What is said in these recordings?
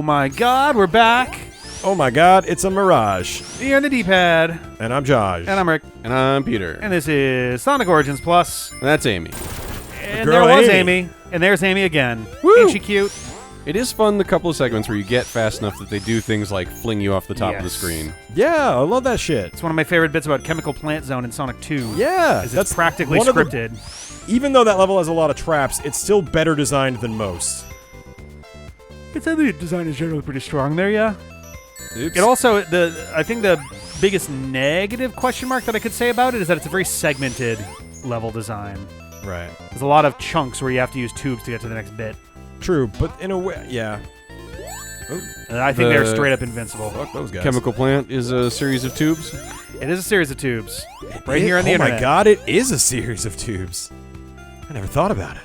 my God, we're back. Oh my God, it's a mirage. You're in the D-pad. And I'm Josh. And I'm Rick. And I'm Peter. And this is Sonic Origins Plus. And that's Amy. And there was Amy. And there's Amy again. Woo! Ain't she cute? It is fun, the couple of segments where you get fast enough that they do things like fling you off the top of the screen. Yeah, I love that shit. It's one of my favorite bits about Chemical Plant Zone in Sonic 2. Yeah. It's practically scripted. Even though that level has a lot of traps, it's still better designed than most. It's the design is generally pretty strong there, yeah. Oops. It also, I think the biggest negative question mark that I could say about it is that it's a very segmented level design. Right. There's a lot of chunks where you have to use tubes to get to the next bit. True, but in a way, yeah. Oh. I think they're straight up invincible. Fuck those guys. Chemical Plant is a series of tubes. It is a series of tubes. Right here on the internet. Oh my God, it is a series of tubes. I never thought about it.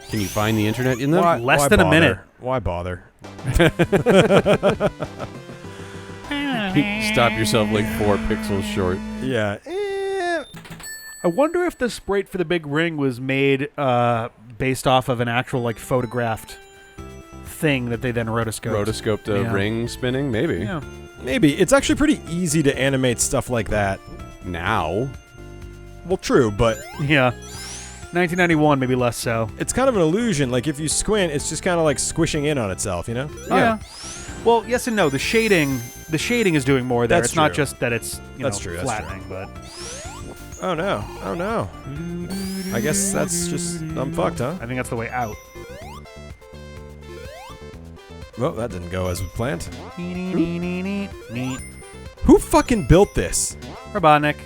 Can you find the internet in them? Less than a minute. Why bother? Stop yourself like 4 pixels short. Yeah. I wonder if the sprite for the big ring was made based off of an actual like photographed thing that they then rotoscoped. Rotoscoped a ring spinning? Maybe. Yeah. Maybe. It's actually pretty easy to animate stuff like that. Now. Well, true, but... Yeah. 1991, maybe less so. It's kind of an illusion. Like, if you squint, it's just kind of like squishing in on itself, you know? Oh, yeah. Well, yes and no. The shading is doing more there. That's it's not true. just that it's flattening, but... Oh, no. Oh, no. I guess that's just... I'm fucked, huh? I think that's the way out. Well, that didn't go as we planned. Neat. Who fucking built this? Robotnik.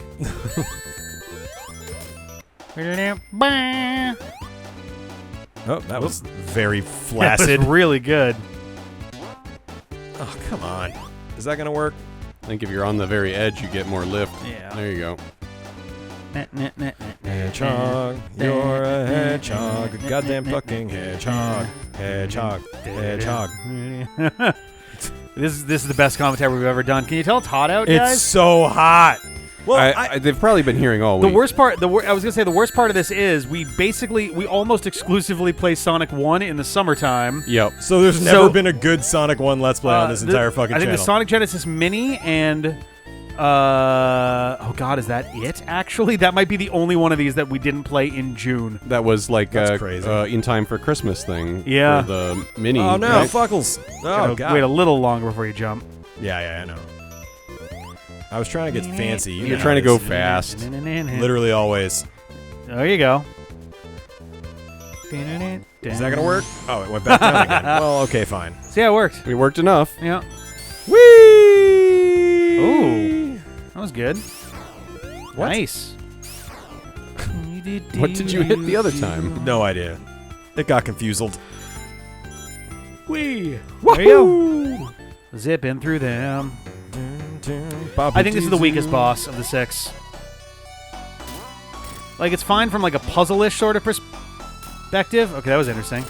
Oh, that was very flaccid. That was really good. Oh, come on. Is that gonna work? I think if you're on the very edge, you get more lift. Yeah. There you go. Hedgehog, you're a hedgehog, a goddamn fucking hedgehog. Hedgehog. This is the best commentary we've ever done. Can you tell it's hot out, guys? It's so hot. Well, they've probably been hearing all week. The worst part, I was gonna say, the worst part of this is we almost exclusively play Sonic 1 in the summertime. Yep. So there's never been a good Sonic 1 Let's Play on this entire fucking channel. I think the Sonic Genesis Mini and oh God, is that it? Actually, that might be the only one of these that we didn't play in June. That was like That's crazy. In time for Christmas thing. Yeah. For the mini. Oh no, right? Fuckles. Oh God. Wait a little longer before you jump. Yeah, I know. I was trying to get fancy. You're trying to go fast. Literally always. There you go. Is that gonna work? Oh, it went back down again. Well, okay, fine. See how it worked. It worked enough. Yeah. Whee! Ooh, that was good. What? Nice. What did you hit the other time? No idea. It got confused. Whee! There you go. Zip in through them. I think this is the weakest boss of the 6. Like, it's fine from like a puzzle-ish sort of perspective. Okay, that was interesting.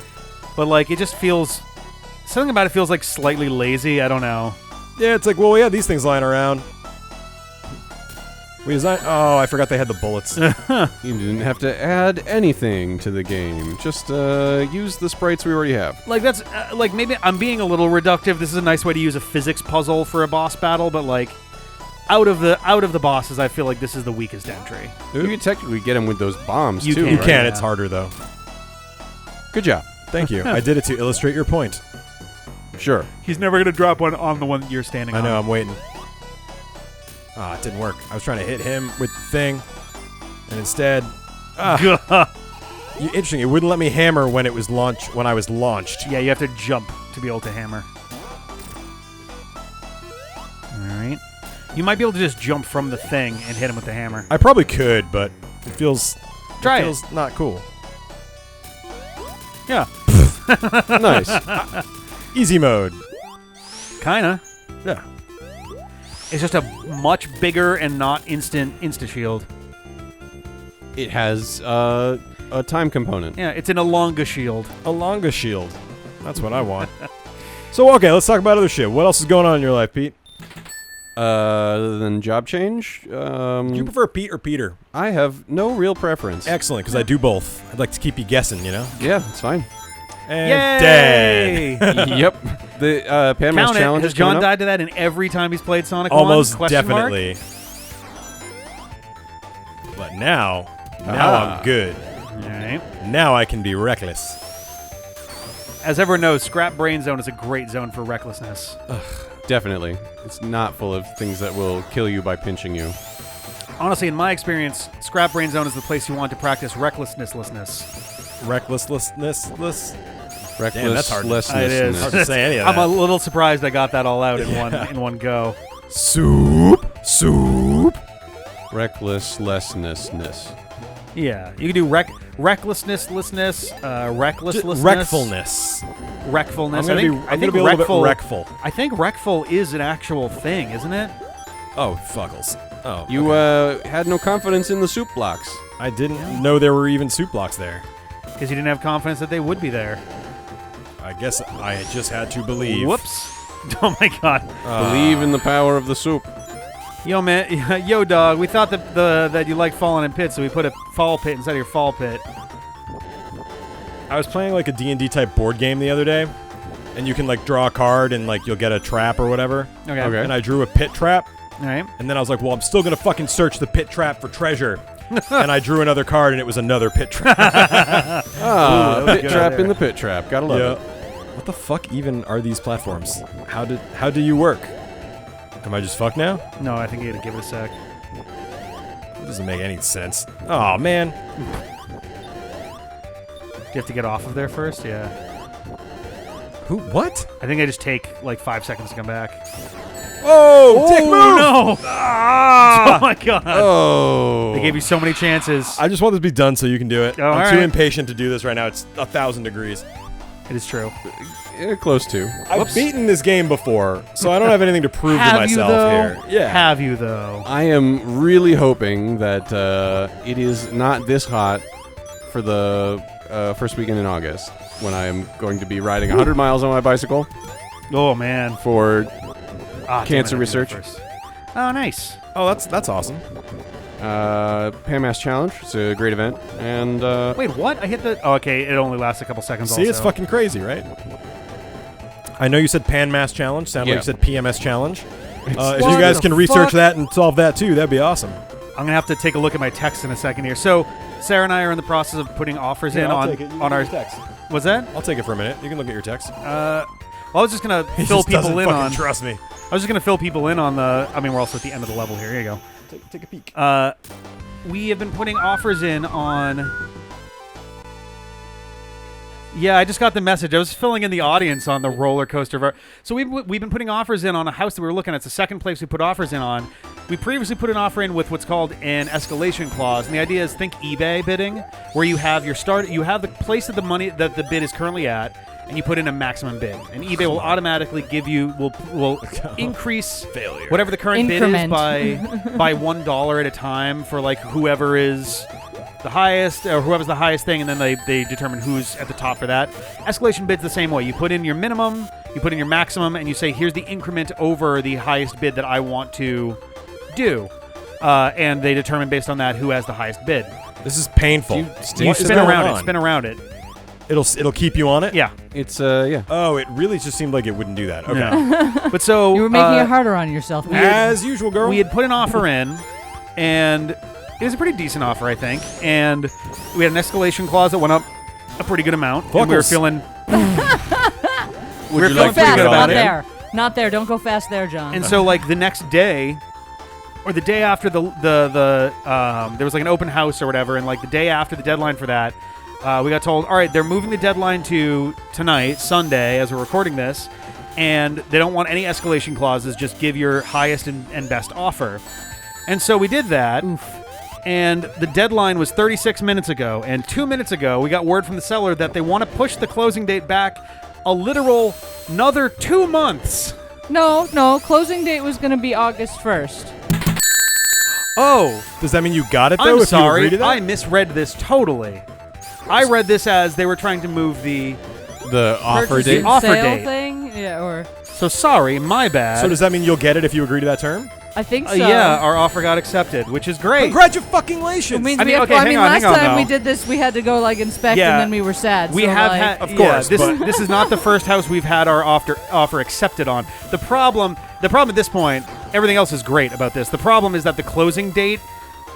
But like, it just feels... Something about it feels like slightly lazy. I don't know. Yeah, it's like, well, we had these things lying around. We designed... Oh, I forgot they had the bullets. You didn't have to add anything to the game. Just use the sprites we already have. Like, that's... like, maybe I'm being a little reductive. This is a nice way to use a physics puzzle for a boss battle, but like... Out of the bosses, I feel like this is the weakest entry. You can technically get him with those bombs, too, You right? can. It's harder, though. Good job. Thank you. I did it to illustrate your point. Sure. He's never going to drop one on the one that you're standing on. I know, I'm waiting. Ah, it didn't work. I was trying to hit him with the thing, and instead... Interesting, it wouldn't let me hammer when it was when I was launched. Yeah, you have to jump to be able to hammer. Alright. You might be able to just jump from the thing and hit him with the hammer. I probably could, but it feels... Try it. feels not cool. Yeah. Nice. Easy mode. Kinda. Yeah. It's just a much bigger and not insta-shield. It has a time component. Yeah, it's an Elonga shield. Elonga shield. That's what I want. So, okay, let's talk about other shit. What else is going on in your life, Pete? Then job change. Do you prefer Pete or Peter? I have no real preference. Excellent, because I do both. I'd like to keep you guessing, you know? Yeah, it's fine. And Yay! dead. Yep. The Pan Mass Count it. challenge Has is coming John up. died to that in every time he's played Sonic 1? Almost Question mark? definitely. But now Ah. I'm good. All right. Now I can be reckless. As everyone knows, Scrap Brain Zone is a great zone for recklessness. Definitely. It's not full of things that will kill you by pinching you. Honestly, in my experience, Scrap Brain Zone is the place you want to practice recklessness. Recklessness. Reckless that's hard. It is. Hard to say any of I'm that. a little surprised I got that all out in one go. Soup. Recklessness. Yeah, you can do recklessness, recklessness, Wreckfulness. wreckfulness. I'm I think gonna be a little bit wreckful. wreckful. I think wreckful is an actual thing, isn't it? Oh, fuckles. Oh, You okay. had no confidence in the soup blocks. I didn't know there were even soup blocks there. Because you didn't have confidence that they would be there. I guess I just had to believe. Whoops! Oh my god! Believe in the power of the soup. Yo man, yo dog. We thought that you liked falling in pits, so we put a fall pit inside of your fall pit. I was playing like a D&D type board game the other day, and you can like draw a card and like you'll get a trap or whatever. Okay. And I drew a pit trap, All right. and then I was like, well, I'm still gonna fucking search the pit trap for treasure. And I drew another card, and it was another pit trap. Ah, that was pit good trap there. in the pit trap. Gotta love it. What the fuck even are these platforms? How do you work? Am I just fucked now? No, I think you gotta give it a sec. It doesn't make any sense. Oh man. Do you have to get off of there first? Yeah. Who? What? I think I just take like 5 seconds to come back. Oh, dick move! No! Oh my god! Oh. They gave you so many chances. I just want this to be done so you can do it. Oh, I'm all too right. impatient to do this right now. It's 1,000 degrees. It is true. Yeah, close to. I've beaten this game before, so I don't have anything to prove to Have you myself though? here. Yeah. Have you though? I am really hoping that it is not this hot for the first weekend in August when I am going to be riding 100 miles on my bicycle Oh man. for Ah, Cancer damn it, I did research. it first. Oh, nice. Oh, that's awesome. Pan Mass Challenge. It's a great event. And Wait, what? I hit the. Oh, okay. It only lasts a couple seconds. See, it's also. fucking crazy, right? I know you said Pan Mass Challenge. Sounded Yeah. like you said PMS Challenge. If What you guys the can research fuck? that and solve that too, that'd be awesome. I'm gonna have to take a look at my text in a second here. So Sarah and I are in the process of putting offers in on our. text. What's that? I'll take it for a minute. You can look at your text. Well, I was just gonna He fill just doesn't people in fucking on. Trust me. I was just gonna fill people in on the. I mean, we're also at the end of the level here. Here you Take a peek. go. We have been putting offers in on. Yeah, I just got the message. I was filling in the audience on the roller coaster. So we've been putting offers in on a house that we were looking at. It's the second place we put offers in on. We previously put an offer in with what's called an escalation clause, and the idea is think eBay bidding, where you have your you have the place that the money that the bid is currently at, and you put in a maximum bid, and eBay will automatically give you will increase Failure. whatever the current Increment. bid is by $1 at a time for like whoever is the highest or whoever's the highest thing, and then they determine who's at the top for that. Escalation bid's the same way. You put in your minimum, you put in your maximum, and you say here's the increment over the highest bid that I want to do, and they determine based on that who has the highest bid. This is painful. You What is spin going around on? it, spin around it. It'll keep you on it. Yeah. it's yeah. Oh, it really just seemed like it wouldn't do that. Okay. No. But so You were making it harder on yourself. As usual, girl. we had put an offer in, and it was a pretty decent offer, I think. And we had an escalation clause that went up a pretty good amount. And we were Fuckles. feeling. Would We're you feeling like to pretty fast, good get about not on it. there. Not there. Don't go fast there, John. And so, like the next day, or the day after the there was like an open house or whatever, and like the day after the deadline for that, we got told, all right, they're moving the deadline to tonight, Sunday, as we're recording this, and they don't want any escalation clauses. Just give your highest and best offer. And so we did that. And the deadline was 36 minutes ago. And 2 minutes ago, we got word from the seller that they want to push the closing date back a literal another 2 months. No. Closing date was going to be August 1st. Oh, Does that mean you got it though? I'm if sorry. You agree to that? I misread this totally. I read this as they were trying to move the The offer Purchase date. the offer Sale date. thing? Yeah, or... So sorry, my bad. So does that mean you'll get it if you agree to that term? I think so. Yeah, our offer got accepted, which is great. Congratulations! It means I mean, okay, I hang mean, on, last hang on, time we though. did this, we had to go like inspect, Yeah. and then we were sad. We so, have like, had, Of course, this, but- this is not the first house we've had our offer accepted on. The problem at this point, everything else is great about this. The problem is that the closing date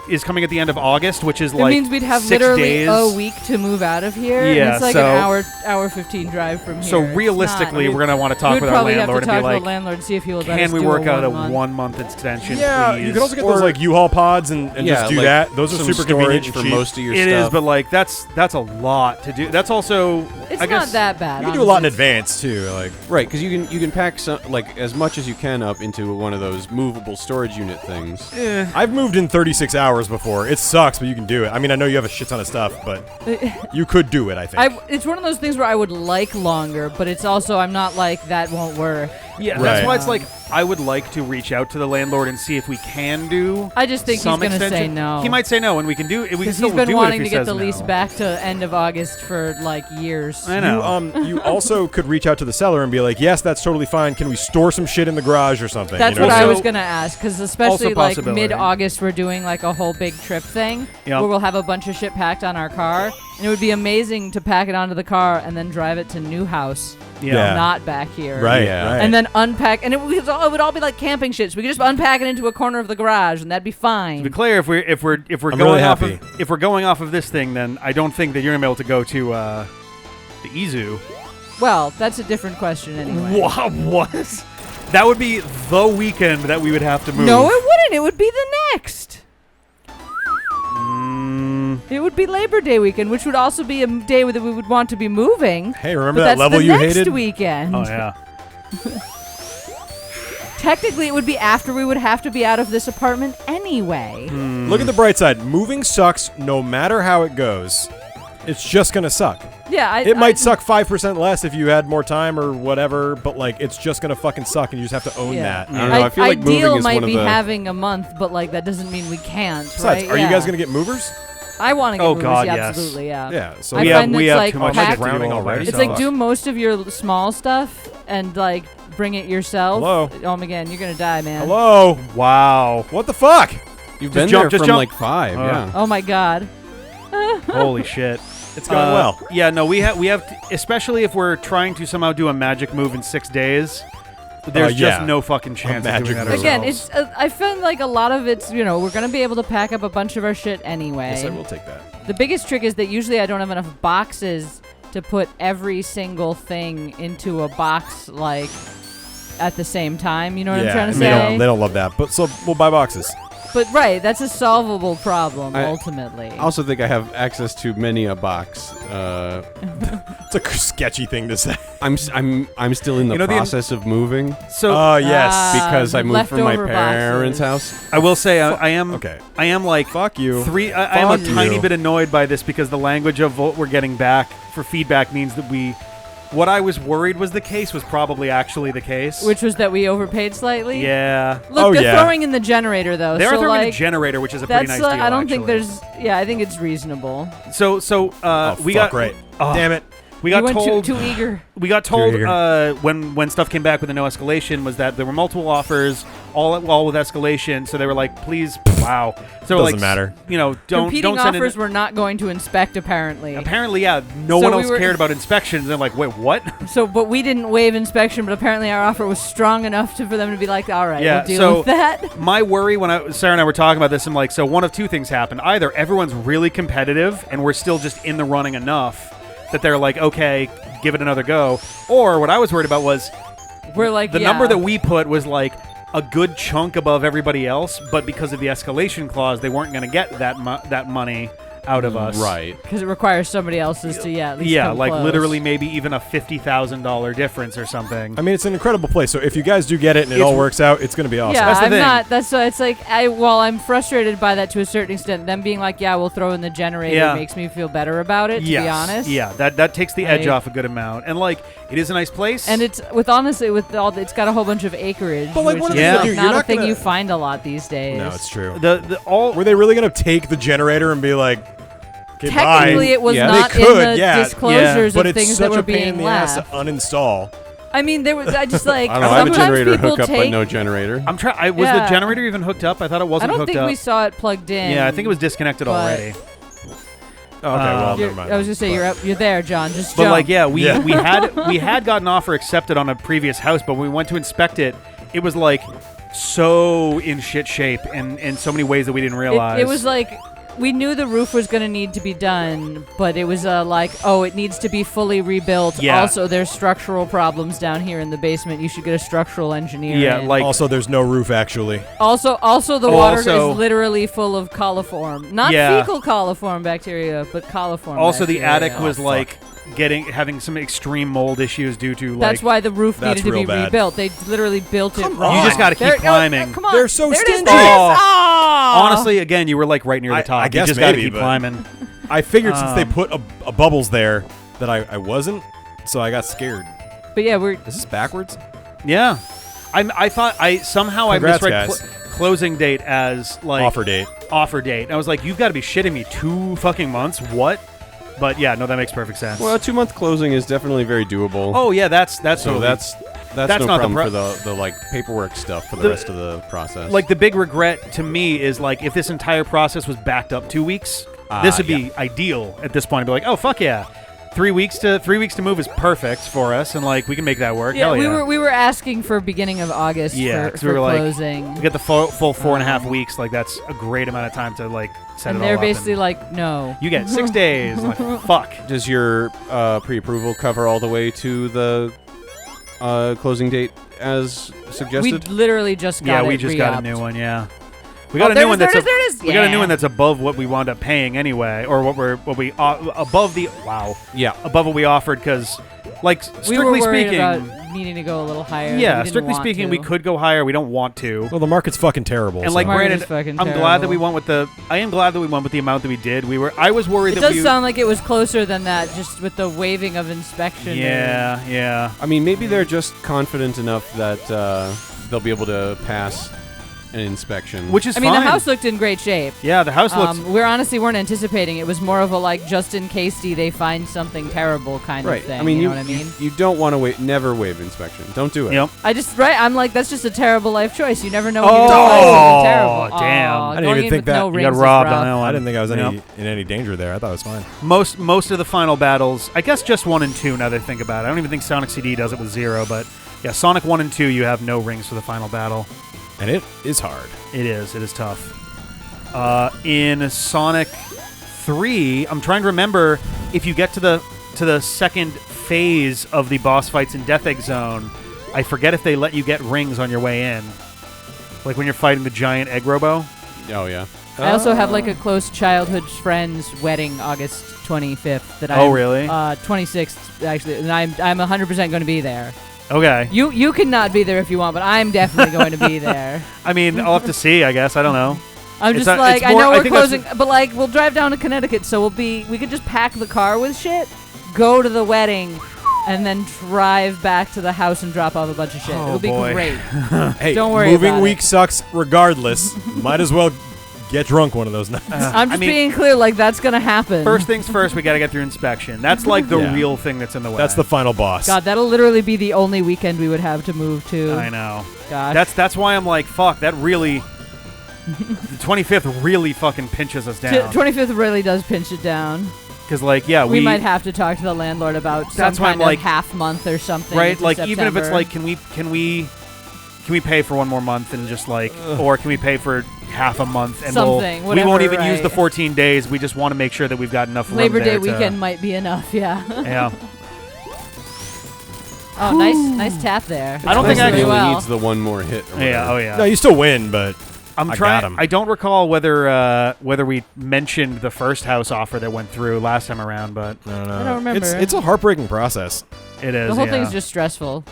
is coming at the end of August, which is It like means we'd have 6 literally days. a week to move out of here. and Yeah, it's like so- an hour 15 drive from here. So It's realistically, not- we're gonna want to we talk would with our probably have landlord to and talk be to the like, landlord, see if he will let us can we do work a out a 1 month. 1 month extension? Yeah, please? you can also get Or- those like U-Haul pods and Yeah, just do like that. Those are some super convenient storage and for cheap. most of your It stuff. is, but like that's a lot to do. That's also It's I not guess that bad. You can do a lot in honestly. advance too. Like Right, because you can pack some, like as much as you can up into one of those movable storage unit things. I've moved in 36 hours before. It sucks, but you can do it. I mean, I know you have a shit ton of stuff, but you could do it. I think. It's one of those things where I would like longer, but it's also I'm not like that won't work. Yeah, that's Right. why it's like I would like to reach out to the landlord and see if we can do. I just think some he's gonna say extension. no. He might say no, and we can do. We can Because still he's been do wanting it to if he get says the lease no. back to end of August for like years. I know. You also could reach out to the seller and be like, "Yes, that's totally fine. Can we store some shit in the garage or something?" That's you know? what I Also- was gonna ask, because especially like possibility. mid-August, we're doing like a whole big trip thing Yep. where we'll have a bunch of shit packed on our car, and it would be amazing to pack it onto the car and then drive it to new house, Yeah. not back here. Right, Yeah. right. And then unpack, and it would all be like camping shit. So we could just unpack it into a corner of the garage, and that'd be To be fine. clear, if we're I'm going really off happy. if we're going off of this thing, then I don't think that you're gonna be able to go to the Izu. Well, that's a different question anyway. What? That would be the weekend that we would have to move. No, it wouldn't. It would be the next. Mm, It would be Labor Day weekend, which would also be a day that we would want to be moving. Hey, remember But that that's level the you next hated? weekend. oh yeah. Technically, it would be after we would have to be out of this apartment anyway. Look at the bright side. Moving sucks no matter how it goes. It's just gonna suck. Yeah, It might suck 5% less if you had more time or whatever, but like it's just gonna fucking suck, and you just have to own Yeah. that. I don't know. I feel like moving ideal is might one of be the. having a month, but like that doesn't mean we can't. Besides, right? are you Yeah. guys gonna get movers? I want to get Oh, movers, God, yeah, yes. absolutely, yeah. Yeah. So I we find have it's have like too much pack- to do drowning already. already. It's so- like do most of your small stuff and like bring it yourself. Hello? Oh my god, you're gonna die, man. Hello. Wow. What the fuck? You've Just been jump, there just from jump. like 5. Yeah. Oh my god. Holy shit. It's going well. Yeah, no, we have especially if we're trying to somehow do a magic move in 6 days. There's just yeah. no fucking chance of magic doing that move. Again, ourselves. it's I feel like a lot of it's we're gonna be able to pack up a bunch of our shit anyway. Yes, I will take that. The biggest trick is that usually I don't have enough boxes to put every single thing into a box like at the same time. You know what I'm trying to say? They don't love that, but so we'll buy boxes. But right, that's a solvable problem I ultimately. I also think I have access to many a box. It's a sketchy thing to say. I'm still in the You know, the- process of moving So Oh yes. because I the moved from my leftover parents' boxes. house. I will say I am Okay. I am like Fuck you. I am a Fuck tiny you. bit annoyed by this because the language of what we're getting back for feedback means that what I was worried was the case was probably actually the case. Which was that we overpaid slightly. yeah. Look, Oh, they're yeah. throwing in the generator though. They are so throwing like a generator, which is a pretty that's nice deal. I don't think actually. there's. Yeah, I think it's reasonable. So Oh, we fuck got right. oh, Damn it. We got you went told too eager. We got told Here. when stuff came back with a no escalation was that there were multiple offers, all with escalation. So they were like, please, wow. So Doesn't like, matter. You know, don't Competing send offers in. were not going to inspect apparently. Apparently, yeah, no So one we else were- cared about inspections. They're like, wait, what? So, but we didn't waive inspection, but apparently our offer was strong enough for them to be like, all right, Yeah, we'll deal so- with that. My worry when Sarah and I were talking about this, I'm like, so one of two things happened. Either everyone's really competitive and we're still just in the running enough that they're like, okay, give it another go. Or what I was worried about was We're like, the yeah. number that we put was like a good chunk above everybody else, but because of the escalation clause, they weren't going to get that money out of us. Right. Because it requires somebody else's to, at least Yeah, come like close. literally maybe even a $50,000 difference or something. I mean, it's an incredible place. So if you guys do get it and it It's- all works out, it's going to be awesome. Yeah, That's the I'm thing. not. That's why it's like while I'm frustrated by that to a certain extent, them being like, "Yeah, we'll throw in the generator," Yeah. makes me feel better about it. To Yes. be honest, Yeah, that takes the edge Like- off a good amount. And like, it is a nice place. And it's it's got a whole bunch of acreage. But, like, which one of the is things like you do, not you're a not thing gonna- you find a lot these days. No, it's true. the all Were they really going to take the generator and be like, okay, Technically, bye? it was Yeah. not They could, in the yeah. disclosures But of it's things such that were a pain in being the ass to left. uninstall. I mean, there was. I just like. I don't know. I have a sometimes generator people hookup, but take- no generator. I'm trying. Was the generator even hooked up? I thought it I wasn't don't hooked think up. we saw it plugged in. Yeah, I think it was disconnected but- already. Oh, okay, well, You're- never mind. I was gonna say you're there, John. Just But jump. like, yeah, we had gotten offer accepted on a previous house, but when we went to inspect it, it was like so in shit shape and in so many ways that we didn't realize. It was like we knew the roof was going to need to be done, but it was like, oh, it needs to be fully rebuilt. Yeah. Also, there's structural problems down here in the basement. You should get a structural engineer. Yeah, in. like Also, there's no roof, actually. Also, the water also- is literally full of coliform, not Yeah. fecal coliform bacteria, but coliform. also the bacteria. attic was like having some extreme mold issues due to like. That's why the roof That's needed to be real bad. rebuilt. They literally built it wrong. You just got to keep There- climbing. come on. They're so There it is, stingy. there it is. Oh. Ah! Honestly, again, you were like right near the top. I guess you just got to maybe, keep but- climbing. I figured since they Um, put a bubbles there that I wasn't, so I got scared. But yeah, we're Is this backwards? Yeah, I thought somehow Congrats, I misread guys. closing date as like Offer date. Offer date. And I was like, you've got to be shitting me. 2 fucking months? What? But yeah, no, that makes perfect sense. Well, a 2-month closing is definitely very doable. Oh yeah, that's so totally- that's That's no not the problem pro- for the like paperwork stuff for the The- rest of the process. like the big regret to me is like if this entire process was backed up 2 weeks, this would be ideal at this point. I'd be like, oh fuck yeah, 3 weeks to move is perfect for us, and like we can make that work. yeah, Hell yeah. we were asking for beginning of August Yeah, for, 'cause for we were like, closing. we get the full 4.5 weeks. Like that's a great amount of time to like set And it all they're up. basically and like, no. you get 6 days. Like, fuck. Does your pre-approval cover all the way to the closing date as We suggested? literally just got Yeah, it we just got a re-upped. new one. Yeah, we got a there new it one is, that's there it is. we got a new Yeah. one that's above what we wound up paying anyway, or what we above the Yeah. above what we offered because, like, We were strictly worried speaking, about needing to go a little higher. but we yeah, didn't strictly want speaking, to. we could go higher. We don't want to. Well, the market's fucking terrible. And so. like, Market granted, is fucking I'm glad that we terrible. went with the. I am glad that we went with the amount that we did. I was worried It that does we. sound like it was closer than that, just with the waiving of inspection. Yeah, yeah. I mean, maybe they're just confident enough that they'll be able to pass an inspection. Which is I mean, fine. the house looked in great shape. Yeah, the house looks. We honestly weren't anticipating. It was more of a like, just in case they find something terrible kind right. of thing. I mean, you know what I mean? you don't want to never waive inspection. Don't do it. Yep. I'm like, that's just a terrible life choice. You never know Oh, when you're going to find something terrible. damn. Aw, I didn't going even in think with that. no You You rings got is robbed rough. on that one. I didn't think I was Yep. in any danger there. I thought it was fine. Most of the final battles, I guess just 1 and 2. Now that I think about it, I don't even think Sonic CD does it with 0. But yeah, Sonic 1 and 2, you have no rings for the final battle. And it is hard. It is tough. In Sonic 3, I'm trying to remember if you get to the second phase of the boss fights in Death Egg Zone. I forget if they let you get rings on your way in, like when you're fighting the giant egg robo. Oh yeah. I also have like a close childhood friend's wedding, August 25th. That Oh, really? 26th actually, and I'm 100% going to be there. Okay. You cannot be there if you want, but I'm definitely going to be there. I mean, I'll have to see. I guess I don't know. I'm It's just a- like, it's I more- know I we're think that's- closing, but like we'll drive down to Connecticut, so we could just pack the car with shit, go to the wedding, and then drive back to the house and drop off a bunch of shit. Oh, It'll be boy. great. Hey, Don't worry moving about week sucks regardless. Might as well get drunk one of those nights. I'm just I mean, being clear, like that's gonna happen. first things first, we got to get through inspection. That's like the Yeah. real thing that's in the way. That's the final boss. God, that'll literally be the only weekend we would have to move to. I know. Gosh. That's why I'm like, fuck. That really. The 25th really fucking pinches us down. 25th really does pinch it down. Because like, yeah, We might have to talk to the landlord about some That's why kind I'm like- of half month or something. right. into Like even if it's September. like, can we pay for 1 more month and just like, or can we pay for half a month and Something, we won't whatever, even use the right. 14 days. We just want to make sure that we've got enough room Labor Day there to- weekend might be enough. Yeah. Yeah. Oh, nice tap there. I don't think Especially I- when well. he needs the one more hit. Or Yeah. whatever. Oh yeah. No, you still win, but I'm I got trying. 'em. I don't recall whether we mentioned the first house offer that went through last time around, but no. I don't remember. It's a heartbreaking process. it is. The whole yeah. thing's just stressful.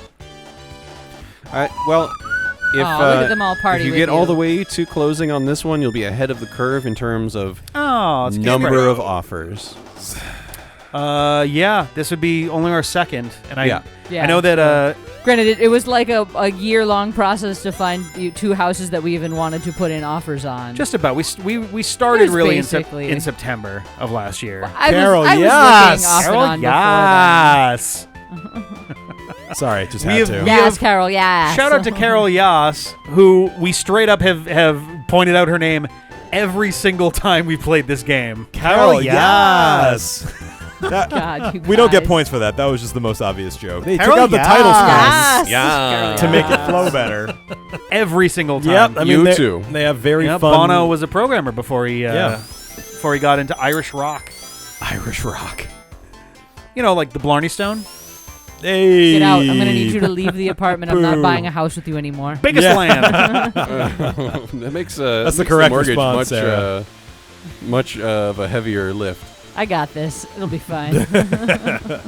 Well, if Aw, look at them all party if you with get all you. the way to closing on this one, you'll be ahead of the curve in terms of Oh, it's number of offers. Yeah, this would be only our second, and I Yeah. I know that Granted, it was like a year-long process to find 2 houses that we even wanted to put in offers on. just about we started It was really basically- in September of last year. I Carol, was yes. looking off Carol, and on before then. yes. Sorry, just We had have- to. we Yes, Carol. Yes. Shout out to Carol Yass, who we straight up have pointed out her name every single time we played this game. Carol, yes. That- God, you we don't get guys. points for that. That was just the most obvious joke. They Carol, took out the title Yes. Yeah. screen to make it flow better. Every single time. Yep, I mean You they- too. They have very Yeah, fun. Bono was a programmer before he Yeah. got into Irish rock. Irish rock. You know, like the Blarney Stone. Hey. Get out. I'm gonna need you to leave the apartment. I'm not Boo. buying a house with you anymore. Biggest Yeah. land. That makes That's the makes correct mortgage response, much, Sarah. much of a heavier lift. I got this. It'll be fine. I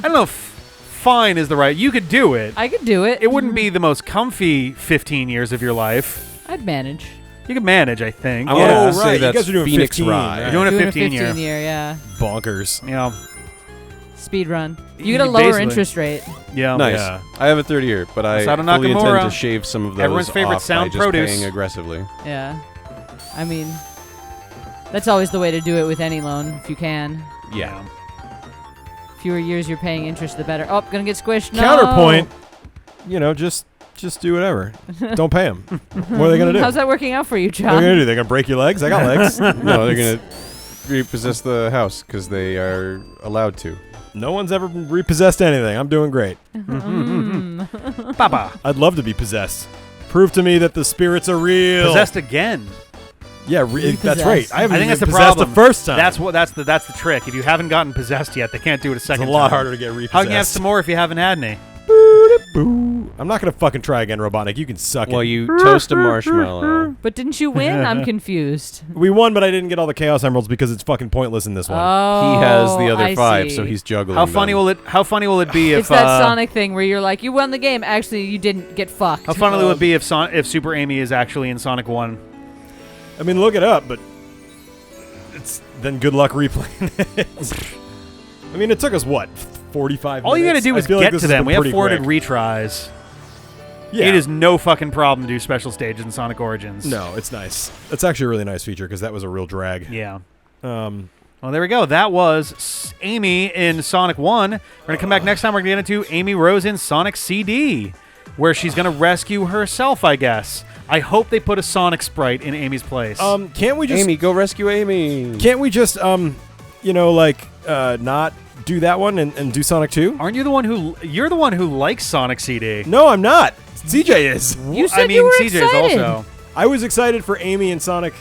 don't know if fine is the right. You could do it. I could do it. It wouldn't be the most comfy 15 years of your life. I'd manage. You could manage, I think. I Oh, want right. to say You that's guys are doing Phoenix 15, Ride. You're doing a Doing 15 year. year, yeah. Bonkers. Yeah. Speed run. You get a You lower basically- interest rate. Yeah. Nice. Yeah. I have a 30-year, but I Masato fully intend Nakamura. to shave some of those Everyone's favorite off sound by just produce. paying aggressively. Yeah. I mean, that's always the way to do it with any loan, if you can. Yeah. Fewer years you're paying interest, the better. Oh, gonna get squished. No. Counterpoint. You know, just do whatever. Don't pay them. What are they gonna do? How's that working out for you, What are they gonna John? do? They're gonna break your legs? I got legs. No, they're going to repossess the house because they are allowed to. No one's ever repossessed anything. I'm doing great. Papa. I'd love to be possessed. Prove to me that the spirits are real. Possessed again. Yeah, that's right. Repossessed. I haven't I think even that's the possessed problem. the first time. That's the trick. If you haven't gotten possessed yet, they can't do it a it's second a lot time. harder to get repossessed. How can you have some more if you haven't had any? Boo. I'm not gonna fucking try again, Robotnik. You can suck Well, it. you toast a marshmallow. But didn't you win? I'm confused. We won, but I didn't get all the Chaos Emeralds because it's fucking pointless in this one. Oh, He has the other I 5, see. so he's juggling How funny them. will it be if It's that Sonic thing where you're like, you won the game. Actually, you didn't get fucked. How funny will it be if Super Amy is actually in Sonic 1? I mean, look it up, but then good luck replaying it. I mean, it took us what, 45 All you minutes? gotta do I is feel like get this to has them. been We have pretty 400 quick. retries. Yeah. It is no fucking problem to do special stages in Sonic Origins. No, it's nice. It's actually a really nice feature because that was a real drag. Yeah. Well, Well, there we go. That was Amy in Sonic 1. We're going to come back next time. We're going to get into Amy Rose in Sonic CD, where she's going to rescue herself, I guess. I hope they put a Sonic sprite in Amy's place. can't we just Amy, go rescue Amy. Can't we just not do that one and do Sonic 2? Aren't you the one who... You're the one who likes Sonic CD. No, I'm not. CJ is. You said I mean, you were CJ's excited. also. I was excited for Amy and Sonic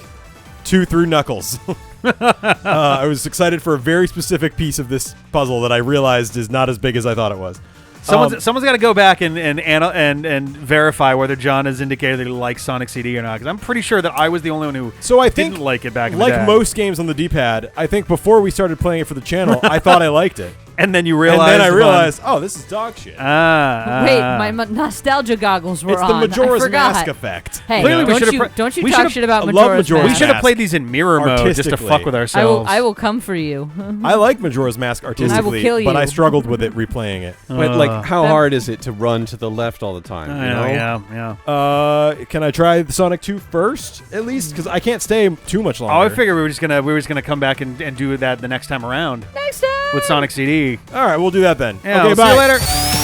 2 through Knuckles. I was excited for a very specific piece of this puzzle that I realized is not as big as I thought it was. Someone's got to go back and verify whether John has indicated that he likes Sonic CD or not, because I'm pretty sure that I was the only one who So I think, didn't like it back in the like day. most games on the D-pad, I think before we started playing it for the channel, I thought I liked it. And then you And realized... then I realized, oh, this is dog shit. Wait, my nostalgia goggles were It's the on. I Majora's forgot. Mask effect. Hey, Clearly we should've don't you we talk should've- shit about I love Majora's Majora's We Mask. should have Mask. played these in mirror mode just to Artistically. fuck with ourselves. I will come for you. I like Majora's Mask artistically, kill but you. I struggled with it replaying it. But, like, how That- hard is it to run to the left all the time? I you know, know? yeah. Can I try the Sonic 2 first, at least? Because I can't stay too much longer. Oh, I figured we were just gonna come back and do that the next time around Next time. with Sonic CD. All right, we'll do that then. Yeah, okay, we'll bye. see you later.